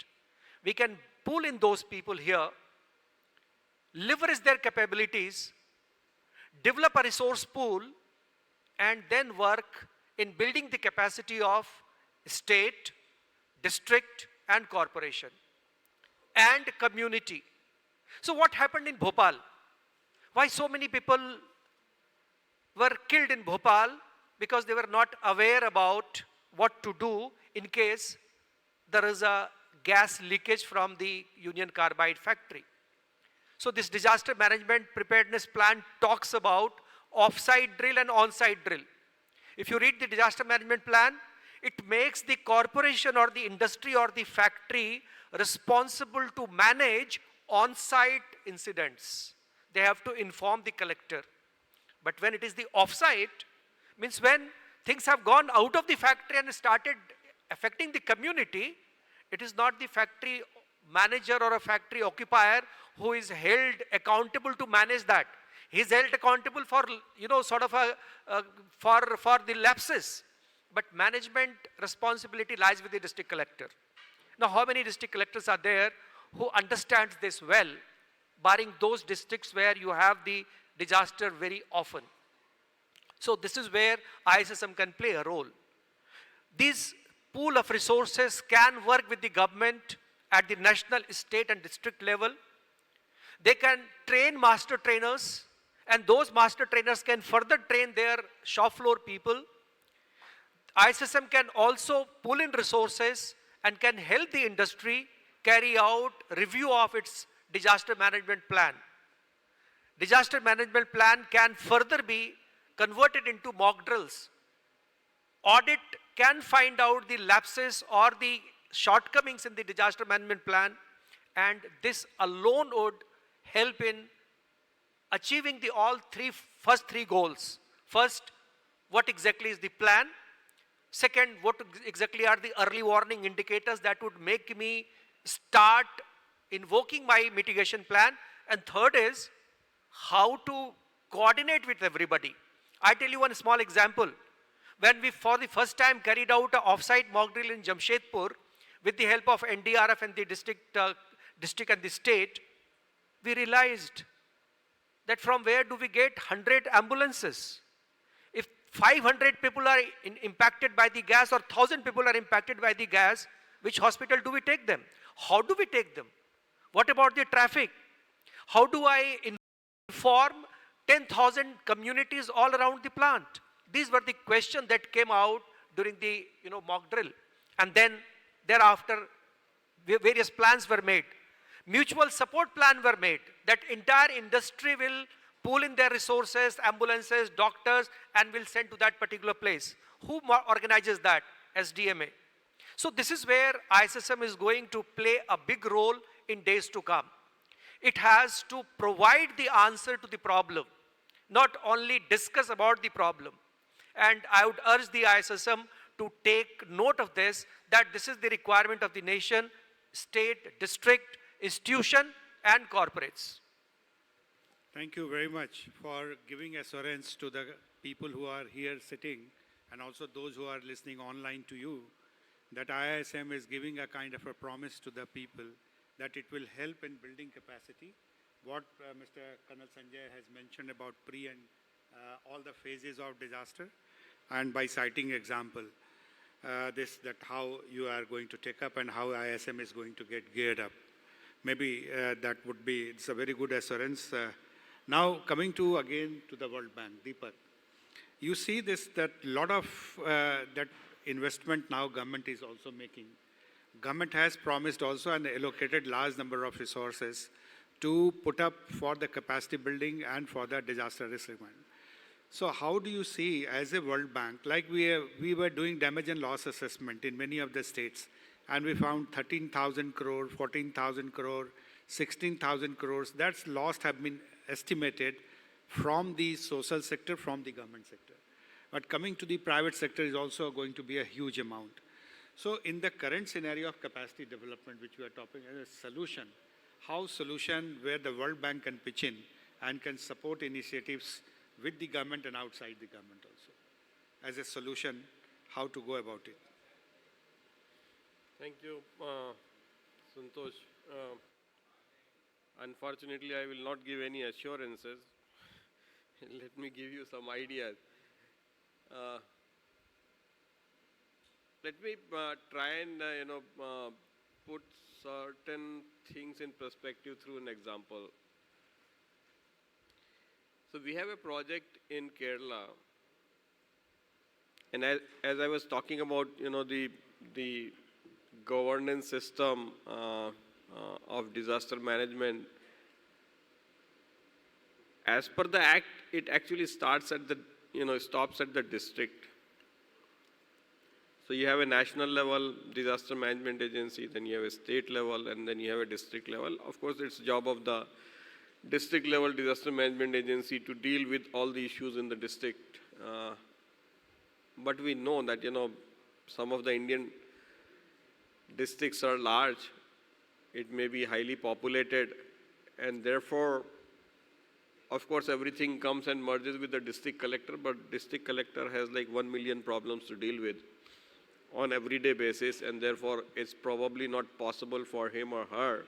We can pull in those people here, leverage their capabilities, develop a resource pool, and then work in building the capacity of state, district, and corporation, and community. So what happened in Bhopal? Why so many people were killed in Bhopal? Because they were not aware about what to do in case there is a gas leakage from the Union Carbide factory. So this disaster management preparedness plan talks about off-site drill and on-site drill. If you read the disaster management plan, it makes the corporation or the industry or the factory responsible to manage on-site incidents. They have to inform the collector. But when it is the off-site, means when things have gone out of the factory and started affecting the community, it is not the factory manager or a factory occupier who is held accountable to manage that. He is held accountable for, sort of for the lapses. But management responsibility lies with the district collector. Now, how many district collectors are there who understands this well, barring those districts where you have the disaster very often? So this is where ISSM can play a role. These pool of resources can work with the government at the national, state and district level. They can train master trainers, and those master trainers can further train their shop floor people. ISSM can also pull in resources and can help the industry carry out review of its disaster management plan. Disaster management plan can further be converted into mock drills. Audit can find out the lapses or the shortcomings in the disaster management plan, and this alone would help in achieving the first three goals. First, what exactly is the plan? Second, what exactly are the early warning indicators that would make me start invoking my mitigation plan? And third is how to coordinate with everybody. I tell you one small example. When we for the first time carried out an off-site mock drill in Jamshedpur with the help of NDRF and the district and the state, we realized that from where do we get 100 ambulances? If 500 people are impacted by the gas or 1,000 people are impacted by the gas, which hospital do we take them? How do we take them? What about the traffic? How do I inform 10,000 communities all around the plant? These were the questions that came out during the mock drill. And then thereafter, various plans were made. Mutual support plan were made that entire industry will pool in their resources, ambulances, doctors, and will send to that particular place. Who organizes that? SDMA. So this is where ISSM is going to play a big role in days to come. It has to provide the answer to the problem, not only discuss about the problem. And I would urge the ISSM to take note of this, that this is the requirement of the nation, state, district, institution, and corporates. Thank you very much for giving assurance to the people who are here sitting and also those who are listening online to you, that IISM is giving a kind of a promise to the people that it will help in building capacity. What Mr. Colonel Sanjay has mentioned about pre and all the phases of disaster, and by citing example, that how you are going to take up and how ISM is going to get geared up. Maybe that would be, it's a very good assurance. Now coming to again to the World Bank, Deepak, you see this, that lot of that investment now government is also making. Government has promised also and allocated large number of resources to put up for the capacity building and for the disaster risk management. So how do you see as a World Bank, like we were doing damage and loss assessment in many of the states, and we found 13,000 crore, 14,000 crore, 16,000 crores, that's lost have been estimated from the social sector, from the government sector. But coming to the private sector is also going to be a huge amount. So in the current scenario of capacity development, which we are talking as a solution, how solution where the World Bank can pitch in and can support initiatives with the government and outside the government also. As a solution, how to go about it. Thank you, Santosh. Unfortunately, I will not give any assurances. Let me give you some ideas. Let me try and put certain things in perspective through an example. So we have a project in Kerala, and as I was talking about, the governance system of disaster management, as per the Act, it actually starts at the, stops at the district. So you have a national level disaster management agency, then you have a state level, and then you have a district level. Of course, it's the job of the district level disaster management agency to deal with all the issues in the district. But we know that, some of the Indian districts are large. It may be highly populated, and therefore, of course, everything comes and merges with the district collector, but district collector has like 1 million problems to deal with on everyday basis, and therefore it's probably not possible for him or her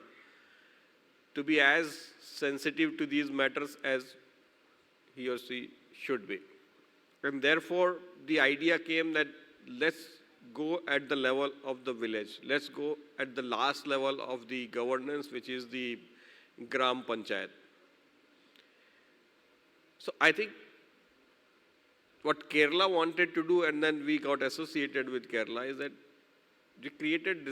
to be as sensitive to these matters as he or she should be. And therefore, the idea came that let's go at the level of the village. Let's go at the last level of the governance, which is the Gram Panchayat. So I think what Kerala wanted to do, and then we got associated with Kerala, is that we created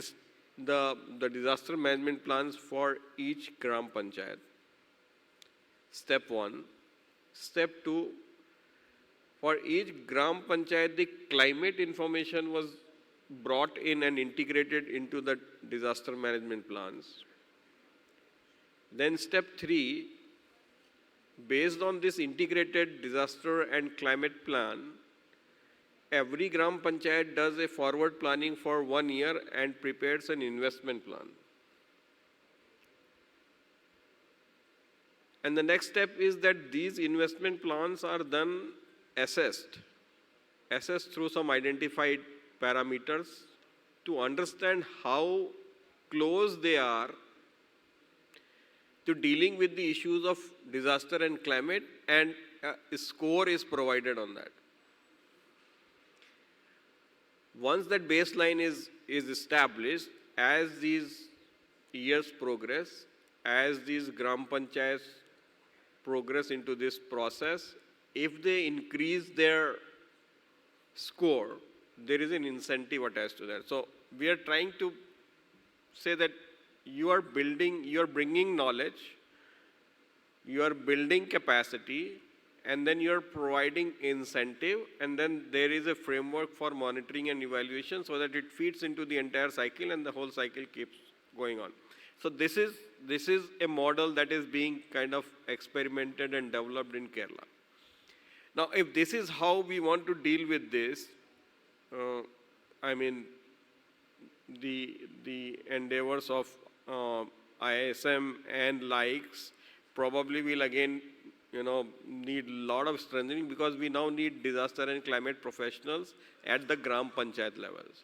the disaster management plans for each Gram Panchayat. Step 1. Step 2, for each Gram Panchayat, the climate information was brought in and integrated into the disaster management plans. Then step 3, based on this integrated disaster and climate plan, every Gram Panchayat does a forward planning for 1 year and prepares an investment plan. And the next step is that these investment plans are then assessed through some identified parameters to understand how close they are to dealing with the issues of disaster and climate, and a score is provided on that. Once that baseline is established, as these years progress, as these Gram Panchayats progress into this process, if they increase their score, there is an incentive attached to that. So we are trying to say that you are bringing knowledge, you are building capacity, and then you are providing incentive, and then there is a framework for monitoring and evaluation so that it feeds into the entire cycle and the whole cycle keeps going on. So this is a model that is being kind of experimented and developed in Kerala. Now, if this is how we want to deal with this, I mean, the endeavors of ISM and likes probably will again, need a lot of strengthening, because we now need disaster and climate professionals at the Gram Panchayat levels.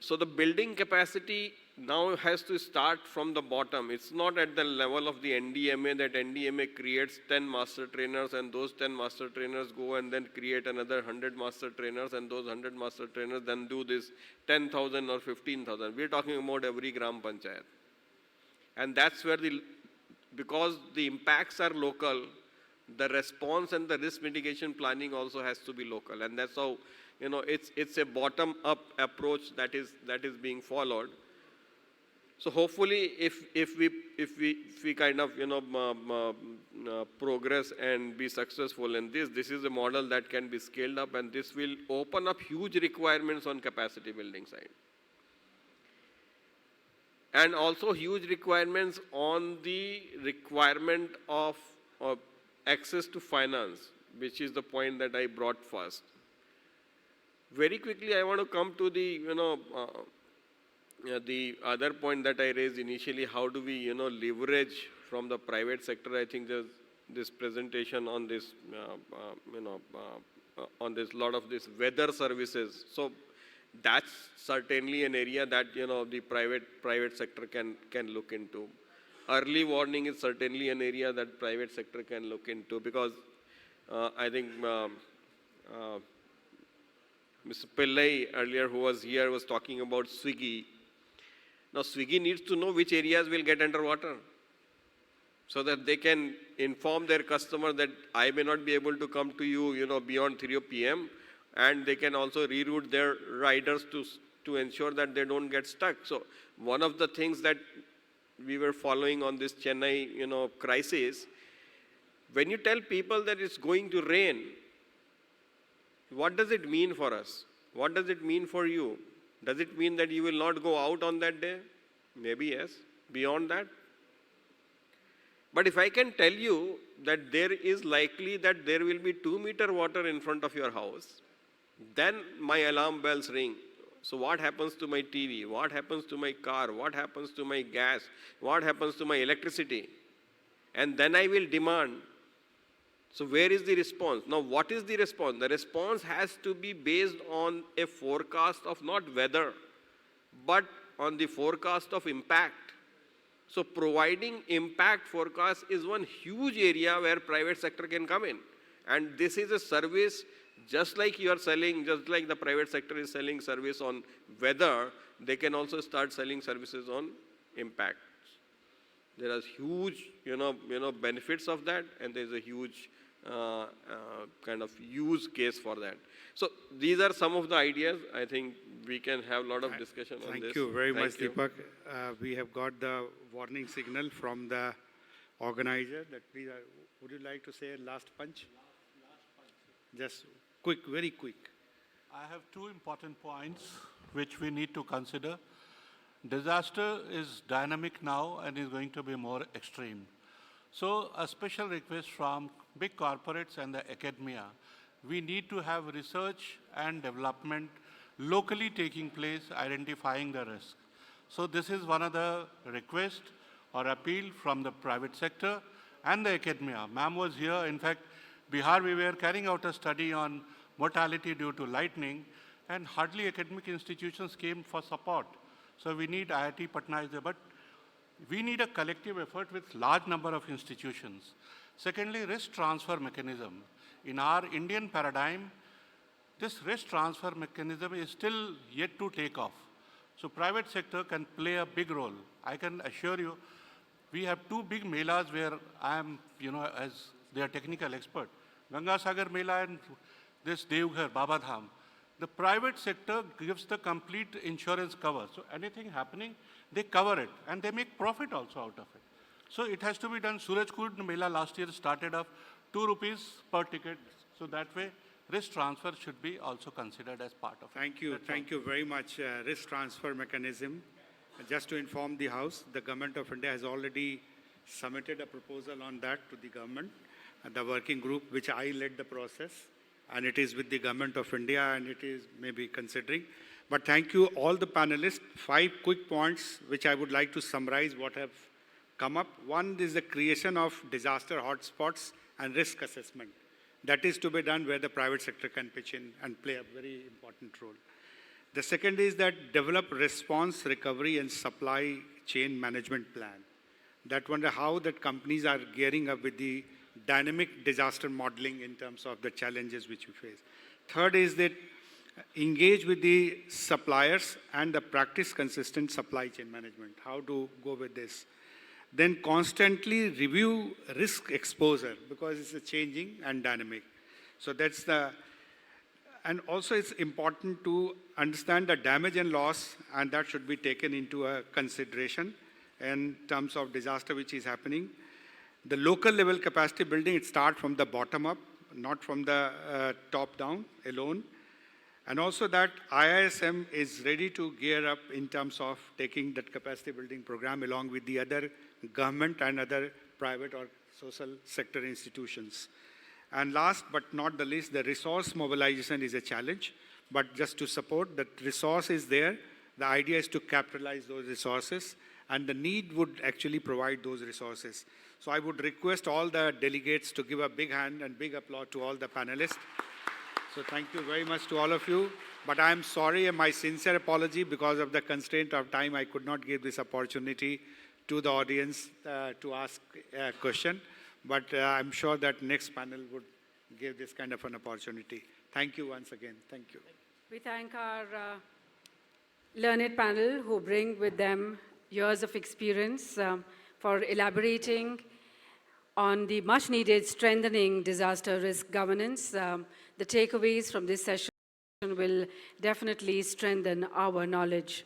So the building capacity now has to start from the bottom. It's not at the level of the NDMA, that NDMA creates 10 master trainers and those 10 master trainers go and then create another 100 master trainers, and those 100 master trainers then do this 10,000 or 15,000. We're talking about every Gram Panchayat. And that's where because the impacts are local, the response and the risk mitigation planning also has to be local. And that's how, it's a bottom-up approach that is being followed. So hopefully, if we kind of progress and be successful in this is a model that can be scaled up, and this will open up huge requirements on capacity building side, and also huge requirements on the requirement of access to finance, which is the point that I brought first. Very quickly, I want to come to the the other point that I raised initially. How do we leverage from the private sector? I think there's this presentation on this on this lot of this weather services. So that's certainly an area that the private sector can look into. Early warning is certainly an area that private sector can look into, because I think Mr. Pillai earlier, who was here, was talking about Swiggy. Now Swiggy needs to know which areas will get underwater, so that they can inform their customer that I may not be able to come to you, beyond 3 p.m. And they can also reroute their riders to ensure that they don't get stuck. So one of the things that we were following on this Chennai, crisis, when you tell people that it's going to rain, what does it mean for us? What does it mean for you? Does it mean that you will not go out on that day? Maybe yes. Beyond that? But if I can tell you that there is likely that there will be 2-meter water in front of your house, then my alarm bells ring. So what happens to my TV? What happens to my car? What happens to my gas? What happens to my electricity? And then I will demand. So where is the response? Now what is the response? The response has to be based on a forecast of not weather, but on the forecast of impact. So providing impact forecast is one huge area where private sector can come in. And this is a service, just like you are selling, just like the private sector is selling service on weather, they can also start selling services on impact. There are huge, benefits of that, and there is a huge kind of use case for that. So these are some of the ideas. I think we can have a lot of discussion on this. Thank you very much, Deepak. We have got the warning signal from the organizer. That please, would you like to say a last punch? Last punch. Just quick, very quick. I have two important points which we need to consider. Disaster is dynamic now and is going to be more extreme. So a special request from big corporates and the academia. We need to have research and development locally taking place, identifying the risk. So this is one of the requests or appeal from the private sector and the academia. Ma'am was here. In fact, Bihar, we were carrying out a study on mortality due to lightning, and hardly academic institutions came for support. So we need IIT Patna is there, but we need a collective effort with large number of institutions. Secondly, risk transfer mechanism. In our Indian paradigm, this risk transfer mechanism is still yet to take off. So private sector can play a big role. I can assure you, we have two big melas where I am, as their technical expert. Ganga Sagar Mela and this Devghar, Baba Dham. The private sector gives the complete insurance cover. So anything happening, they cover it and they make profit also out of it. So it has to be done. Surajkund Mela last year started off 2 rupees per ticket. So that way, risk transfer should be also considered as part of it. Thank you very much. Risk transfer mechanism. Just to inform the House, the Government of India has already submitted a proposal on that to the government, the working group, which I led the process, and it is with the Government of India, and it is maybe considering. But thank you all the panelists. 5 quick points which I would like to summarize what have come up. One is the creation of disaster hotspots and risk assessment. That is to be done where the private sector can pitch in and play a very important role. The second is that develop response, recovery, and supply chain management plan. That wonder how that companies are gearing up with the dynamic disaster modeling in terms of the challenges which we face. Third is that engage with the suppliers and the practice consistent supply chain management. How to go with this. Then constantly review risk exposure because it's a changing and dynamic. So that's the, and also it's important to understand the damage and loss, and that should be taken into a consideration in terms of disaster which is happening. The local level capacity building, it starts from the bottom up, not from the top down alone. And also that IISM is ready to gear up in terms of taking that capacity building program along with the other government and other private or social sector institutions. And last but not the least, the resource mobilization is a challenge, but just to support that resource is there, the idea is to capitalize those resources, and the need would actually provide those resources. So I would request all the delegates to give a big hand and big applause to all the panelists. So thank you very much to all of you. But I am sorry and my sincere apology because of the constraint of time, I could not give this opportunity to the audience to ask a question. But I'm sure that next panel would give this kind of an opportunity. Thank you once again. Thank you. We thank our learned panel who bring with them years of experience for elaborating on the much needed strengthening disaster risk governance. The takeaways from this session will definitely strengthen our knowledge.